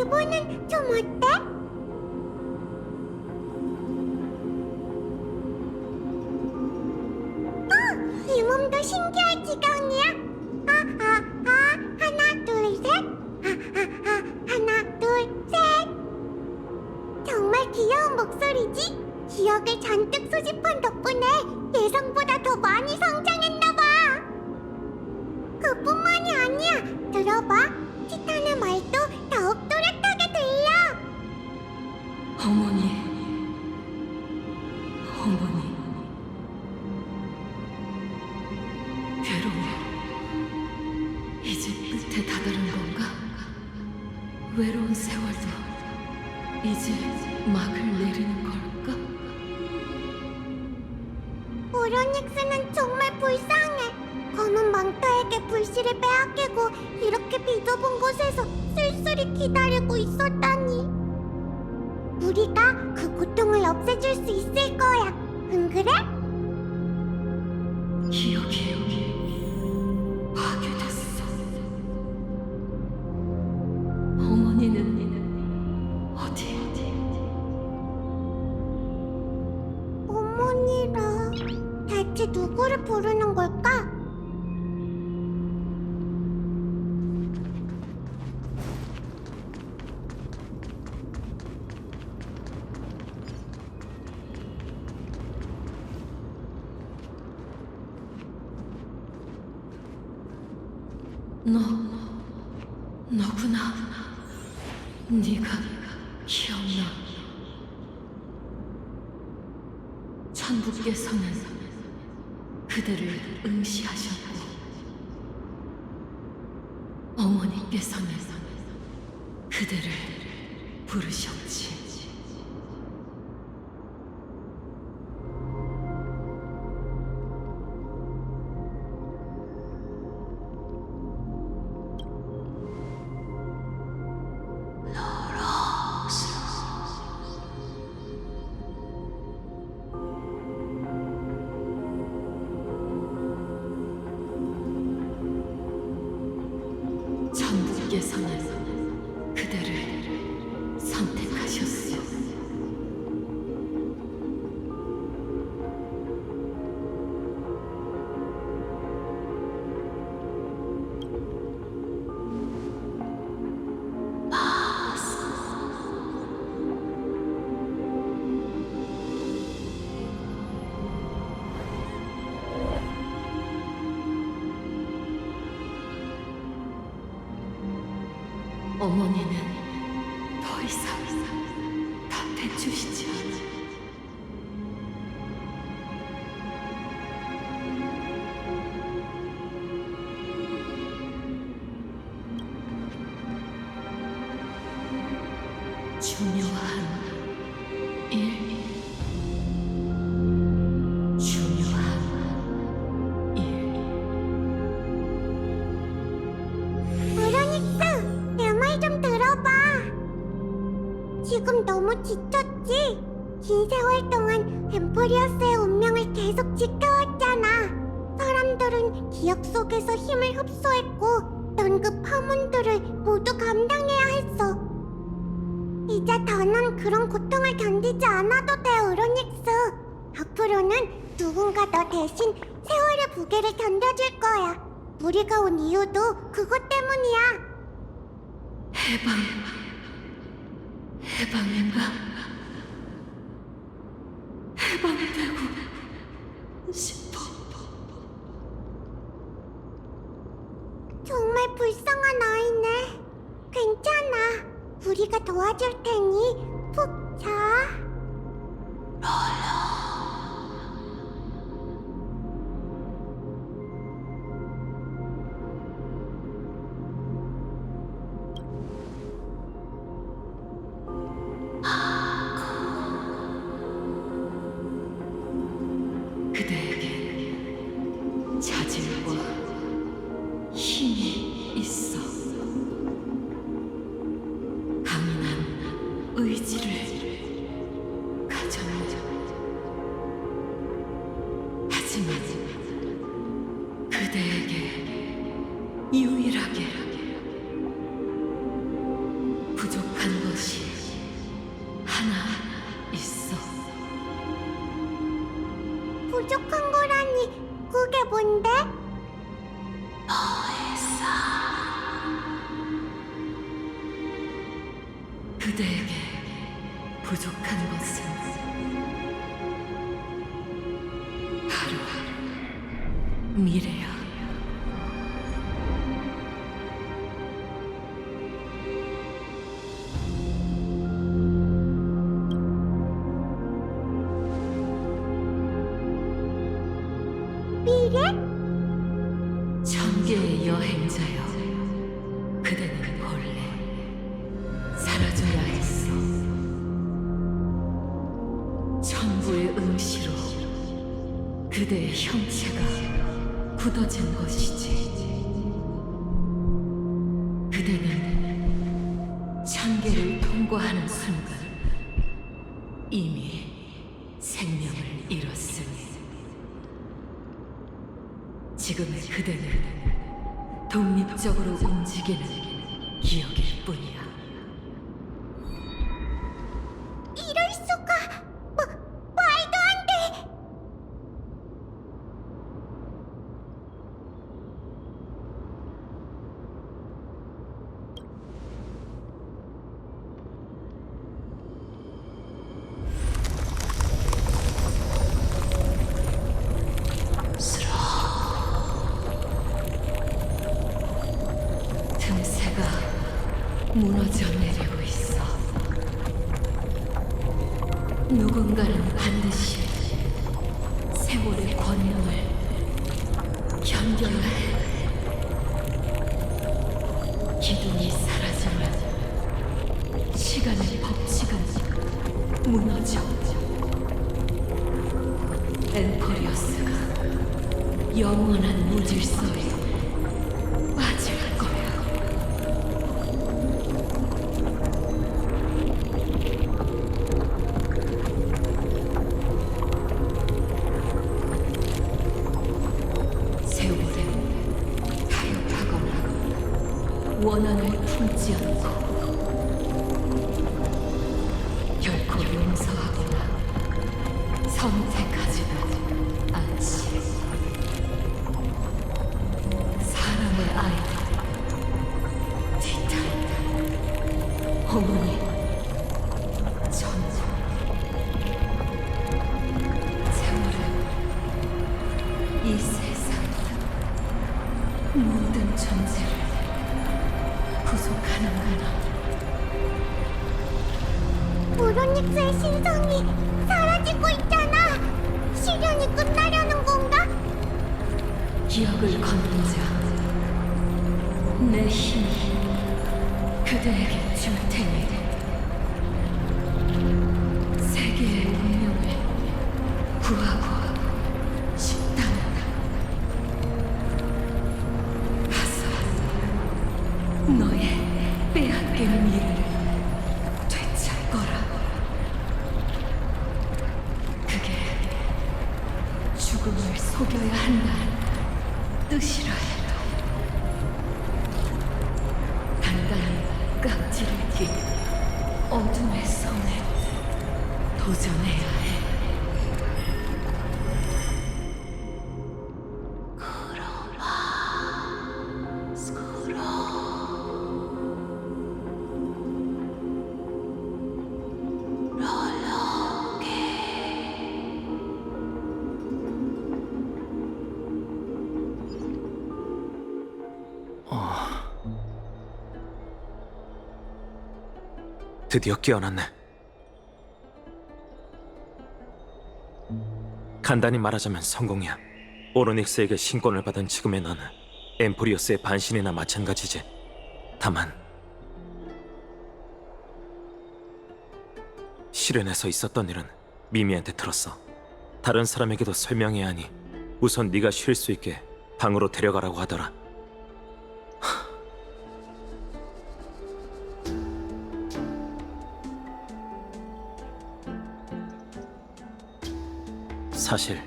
이번엔 좀 어때? 이 몸도 신기할 지경이야. 하나, 둘, 셋. 하나, 둘, 셋. 정말 귀여운 목소리지? 기억을 잔뜩 수집한 덕분에 예상보다 더 많이 성장했나봐. 그뿐만이 아니야. 들어봐. 티탄의 말도 더욱 또렷하게 들려. 어머니. 괴로워. 이제 끝에 다다른 건가? 외로운 세월도 이제 막을 내리는 걸까? 오로닉스는 정말 불쌍해. 검은 망토에게 불씨를 빼앗기고 이렇게 비좁은 곳에서 쓸쓸히 기다리고 있었다니. 우리가 그 고통을 없애줄 수 있을 거야. 안 그래? 기억이 파괴됐어. 어머니는 어디? 어머니라. 대체 누구를 부르는 걸까? 너구나. 네가 기억나. 천부께서는 그대를 응시하셨고 어머니께서는 그대를 부르셨지. 천부께서는 그대를 선택하셨어. 어머니는 더 이상 곁에 주시지 않아. 중요한 일, 중요한 일. 오로닉스, 내 말 좀 들어봐. 지금 너무 지쳤지? 긴 세월 동안 엠프리어스의 운명을 계속 지켜왔잖아. 사람들은 기억 속에서 힘을 흡수했고 넌 그 파문들을 모두 감당해야 했어. 이제 더는 그런 고통을 견디지 않아도 돼, 오로닉스. 앞으로는 누군가 너 대신 세월의 무게를 견뎌줄 거야. 우리가 온 이유도 그것 때문이야. 해방인가? 해방되고 싶어. 정말 불쌍한 아이네. 괜찮아. 우리가 도와줄 테니 푹 자. 그대에게 자질과 힘이 있어. 강인한 의지를 가졌는데, 하지만 그대에게 유일하게 부족한 그대에게 부족한 것은 바로 미래야. 미래? 천계의 여행자여, 그대는 본래 사라져야 했어. 천부의 응시로 그대의 형체가 굳어진 것이지. 그대는 천계를 통과하는 순간 이미 생명을 잃었으니 지금의 그대는 독립적으로 움직이는 기억일 뿐이야. 이럴 수가! 말도 안 돼! 틈새가 무너져 내리고 있어. 누군가는 반드시 세월의 권능을 견뎌야 해. 기둥이 사라지면 시간의 법칙은 무너져. 엠포리어스가 영원한 무질서에 빠질 거야. 세월은 타협하거나 원한을 품지 않고 결코 용서하거나 선택하지는 않지. 사람의 아이들, 티타이들, 어머니, 전부 세월은 이 세상 모든 존재를 구속하는구나. 브로닉스의 신성이 사라지고 있잖아! 시련이 끝나려는 건가? 기억을 걷는 자, 내 힘을 그대에게 줄 테니 세계의 운명을 구하고 싶다면 가서 너의 빼앗긴 미래를 되찾거라. 그게 죽음을 속여야 한다는 뜻이라 해도 단단한 깍지를 낀 어둠의 섬에 도전해야 해. 드디어 깨어났네. 간단히 말하자면 성공이야. 오로닉스에게 신권을 받은 지금의 나는 엠포리어스의 반신이나 마찬가지지. 다만 실현에서 있었던 일은 미미한테 들었어. 다른 사람에게도 설명해야 하니 우선 네가 쉴 수 있게 방으로 데려가라고 하더라. 사실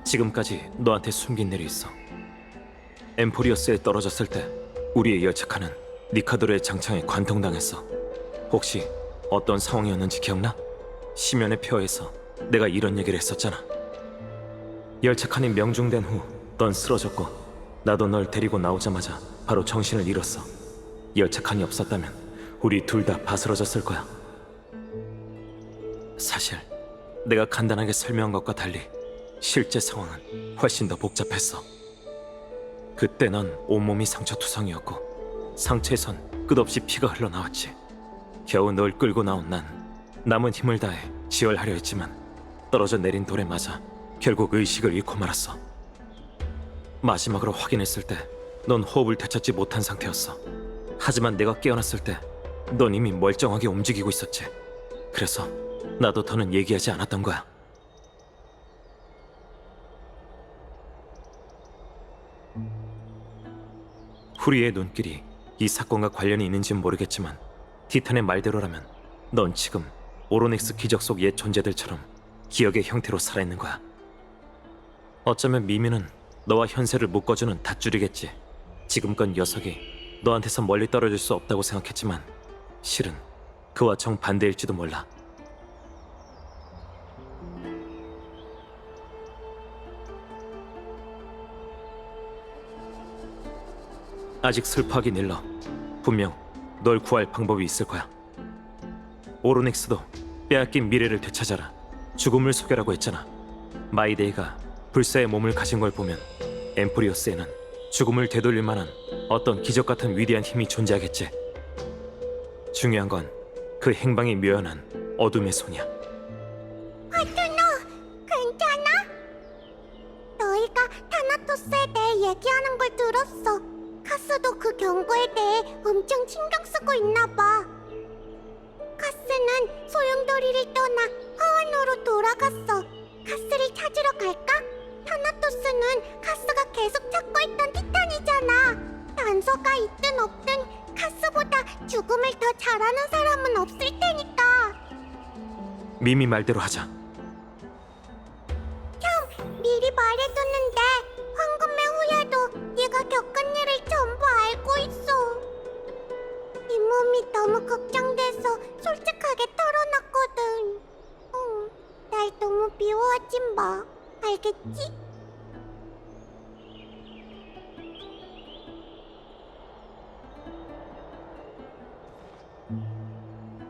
지금까지 너한테 숨긴 일이 있어. 엠포리어스에 떨어졌을 때 우리의 열차칸은 니카도르의 장창에 관통당했어. 혹시 어떤 상황이었는지 기억나? 시면의 표에서 내가 이런 얘기를 했었잖아. 열차칸이 명중된 후 넌 쓰러졌고 나도 널 데리고 나오자마자 바로 정신을 잃었어. 열차칸이 없었다면 우리 둘 다 바스러졌을 거야. 사실 내가 간단하게 설명한 것과 달리 실제 상황은 훨씬 더 복잡했어. 그때 넌 온몸이 상처투성이었고 상처에선 끝없이 피가 흘러나왔지. 겨우 널 끌고 나온 난 남은 힘을 다해 지혈하려 했지만 떨어져 내린 돌에 맞아 결국 의식을 잃고 말았어. 마지막으로 확인했을 때 넌 호흡을 되찾지 못한 상태였어. 하지만 내가 깨어났을 때 넌 이미 멀쩡하게 움직이고 있었지. 그래서 나도 더는 얘기하지 않았던 거야. 후리의 눈길이 이 사건과 관련이 있는지는 모르겠지만 티탄의 말대로라면 넌 지금 오로닉스 기적 속 옛 존재들처럼 기억의 형태로 살아있는 거야. 어쩌면 미미는 너와 현세를 묶어주는 닷줄이겠지. 지금껏 녀석이 너한테서 멀리 떨어질 수 없다고 생각했지만 실은 그와 정반대일지도 몰라. 아직 슬퍼하긴 일러. 분명 널 구할 방법이 있을 거야. 오로닉스도 빼앗긴 미래를 되찾아라, 죽음을 속여라고 했잖아. 마이데이가 불사의 몸을 가진 걸 보면 엠프리오스에는 죽음을 되돌릴 만한 어떤 기적 같은 위대한 힘이 존재하겠지. 중요한 건 그 행방이 묘연한 어둠의 손이야. 화투노, 괜찮아? 너희가 타나토스에 대해 얘기하는 걸 들었어. 카스도 그 경고에 대해 엄청 신경 쓰고 있나 봐. 카스는 소용돌이를 떠나 화원으로 돌아갔어. 카스를 찾으러 갈까? 타나토스는 카스가 계속 찾고 있던 티탄이잖아. 단서가 있든 없든 카스보다 죽음을 더 잘하는 사람은 없을 테니까. 미미 말대로 하자. 참, 미리 말해두는데 황금의 후예도 네가 겪은 일을 전부 알고 있어. 네 몸이 너무 걱정돼서 솔직하게 털어놨거든. 날 너무 미워하지 마. 알겠지?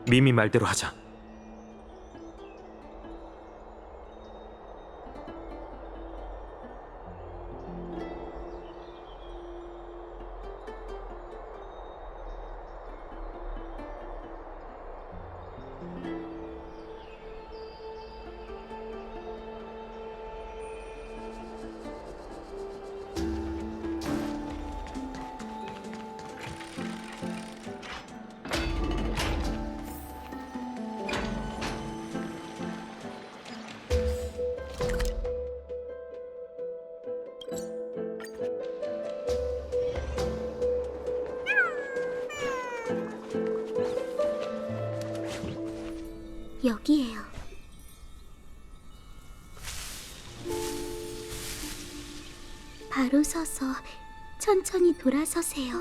미미 말대로 하자. 여기에요. 바로 서서 천천히 돌아서세요.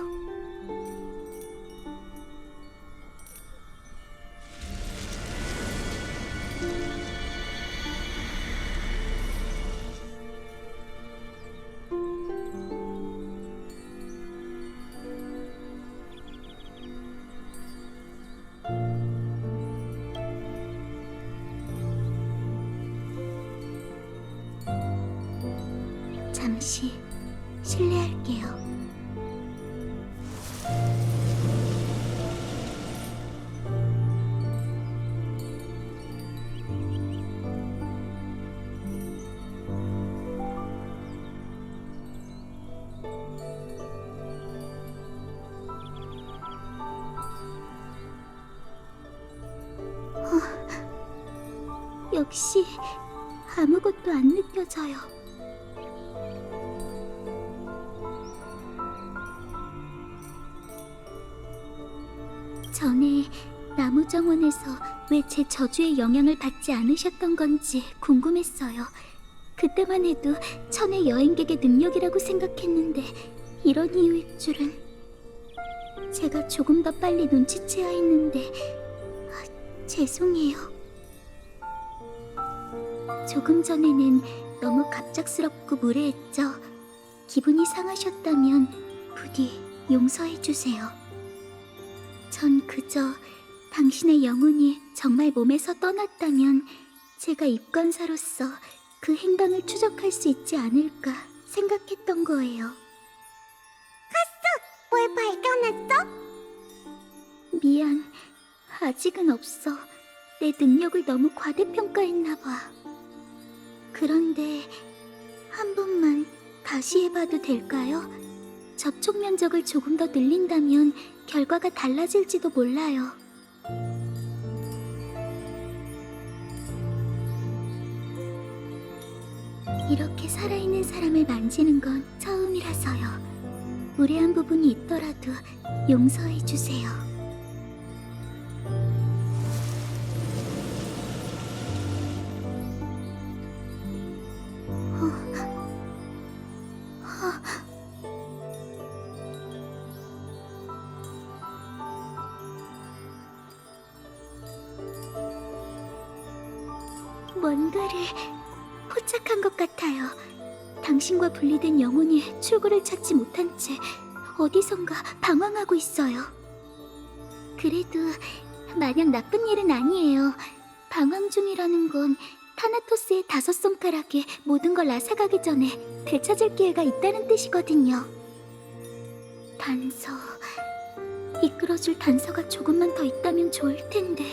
잠시 실례할게요. 역시 아무것도 안 느껴져요. 전에 나무정원에서 왜 제 저주의 영향을 받지 않으셨던 건지 궁금했어요. 그때만 해도 천의 여행객의 능력이라고 생각했는데 이런 이유일 줄은. 제가 조금 더 빨리 눈치채야 했는데 죄송해요. 조금 전에는 너무 갑작스럽고 무례했죠. 기분이 상하셨다면 부디 용서해주세요. 전 그저 당신의 영혼이 정말 몸에서 떠났다면 제가 입관사로서 그 행방을 추적할 수 있지 않을까 생각했던 거예요. 뭘 발견했어? 미안, 아직은 없어. 내 능력을 너무 과대평가했나 봐. 그런데 한 번만 다시 해봐도 될까요? 접촉 면적을 조금 더 늘린다면 결과가 달라질지도 몰라요. 이렇게 살아있는 사람을 만지는 건 처음이라서요. 무례한 부분이 있더라도 용서해 주세요. 뭔가를 포착한 것 같아요. 당신과 분리된 영혼이 출구를 찾지 못한 채 어디선가 방황하고 있어요. 그래도 마냥 나쁜 일은 아니에요. 방황 중이라는 건 타나토스의 5손가락에 모든 걸 앗아가기 전에 되찾을 기회가 있다는 뜻이거든요. 단서... 이끌어줄 단서가 조금만 더 있다면 좋을 텐데...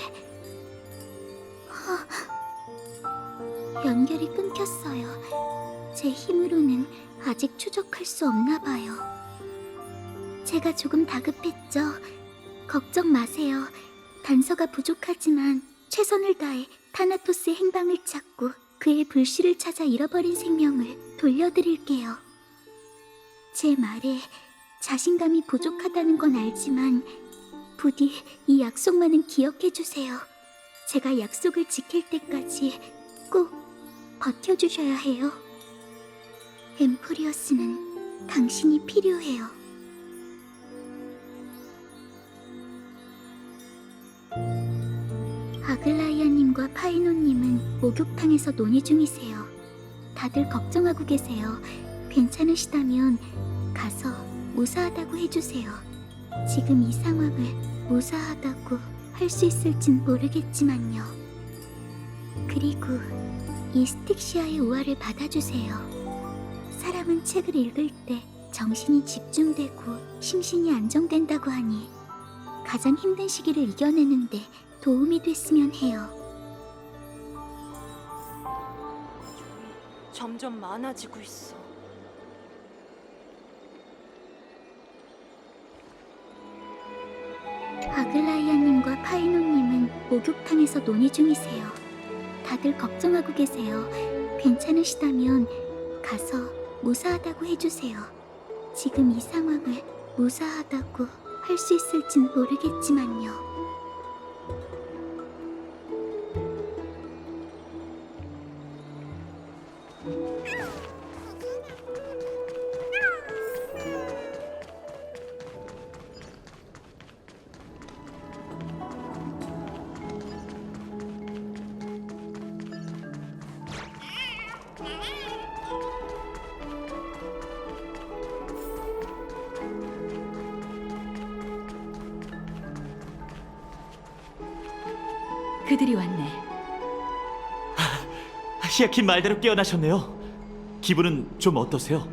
연결이 끊겼어요. 제 힘으로는 아직 추적할 수 없나 봐요. 제가 조금 다급했죠. 걱정 마세요. 단서가 부족하지만 최선을 다해 타나토스의 행방을 찾고 그의 불씨를 찾아 잃어버린 생명을 돌려드릴게요. 제 말에 자신감이 부족하다는 건 알지만 부디 이 약속만은 기억해주세요. 제가 약속을 지킬 때까지 꼭 버텨주셔야 해요. 엠프리어스는 당신이 필요해요. 아글라이아님과 파이노님은 목욕탕에서 논의 중이세요. 다들 걱정하고 계세요. 괜찮으시다면 가서 무사하다고 해주세요. 지금 이 상황을 무사하다고 할 수 있을진 모르겠지만요. 그리고 이 스틱시아의 우화를 받아주세요. 사람은 책을 읽을 때 정신이 집중되고 심신이 안정된다고 하니 가장 힘든 시기를 이겨내는데 도움이 됐으면 해요. 점점 많아지고 있어. 아글라이아님과 파이노님은 목욕탕에서 논의 중이세요. 다들 걱정하고 계세요. 괜찮으시다면 가서 무사하다고 해주세요. 지금 이 상황을 무사하다고 할 수 있을진 모르겠지만요. 그들이 왔네. 히아킨 말대로 깨어나셨네요. 기분은 좀 어떠세요?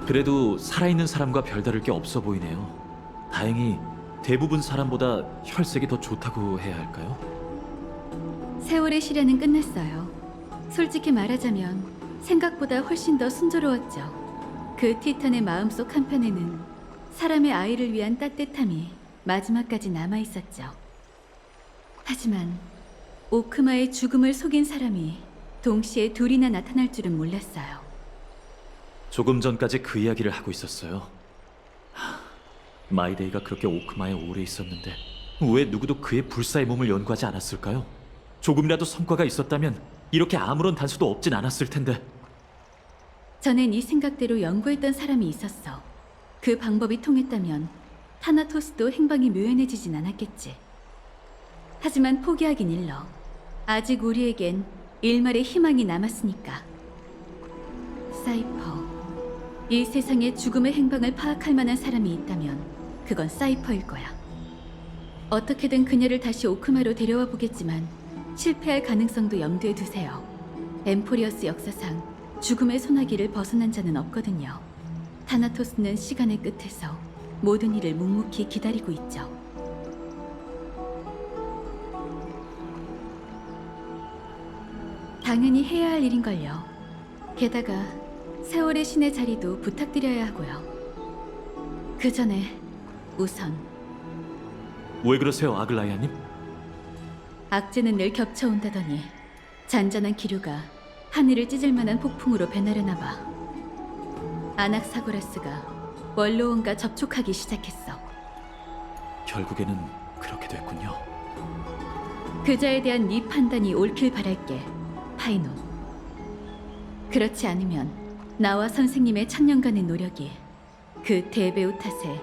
그래도 살아있는 사람과 별다를 게 없어 보이네요. 다행히 대부분 사람보다 혈색이 더 좋다고 해야 할까요? 세월의 시련은 끝났어요. 솔직히 말하자면 생각보다 훨씬 더 순조로웠죠. 그 티탄의 마음속 한편에는 사람의 아이를 위한 따뜻함이 마지막까지 남아있었죠. 하지만 오크마의 죽음을 속인 사람이 동시에 둘이나 나타날 줄은 몰랐어요. 조금 전까지 그 이야기를 하고 있었어요. 마이데이가 그렇게 오크마에 오래 있었는데 왜 누구도 그의 불사의 몸을 연구하지 않았을까요? 조금이라도 성과가 있었다면 이렇게 아무런 단서도 없진 않았을 텐데. 전엔 이 생각대로 연구했던 사람이 있었어. 그 방법이 통했다면 타나토스도 행방이 묘연해지진 않았겠지. 하지만 포기하긴 일러. 아직 우리에겐 일말의 희망이 남았으니까. 사이퍼. 이 세상에 죽음의 행방을 파악할 만한 사람이 있다면 그건 사이퍼일 거야. 어떻게든 그녀를 다시 오크마로 데려와 보겠지만 실패할 가능성도 염두에 두세요. 엠포리어스 역사상 죽음의 소나기를 벗어난 자는 없거든요. 타나토스는 시간의 끝에서 모든 일을 묵묵히 기다리고 있죠. 당연히 해야 할 일인걸요. 게다가 세월의 신의 자리도 부탁드려야 하고요. 그 전에 우선 왜 그러세요, 아글라이아님? 악재는 늘 겹쳐온다더니 잔잔한 기류가 하늘을 찢을 만한 폭풍으로 변하려나 봐. 아낙사고라스가 원로원과 접촉하기 시작했어. 결국에는 그렇게 됐군요. 그자에 대한 네 판단이 옳길 바랄게, 파이논. 그렇지 않으면 나와 선생님의 천년간의 노력이 그 대배우 탓에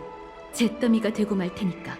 잿더미가 되고 말 테니까.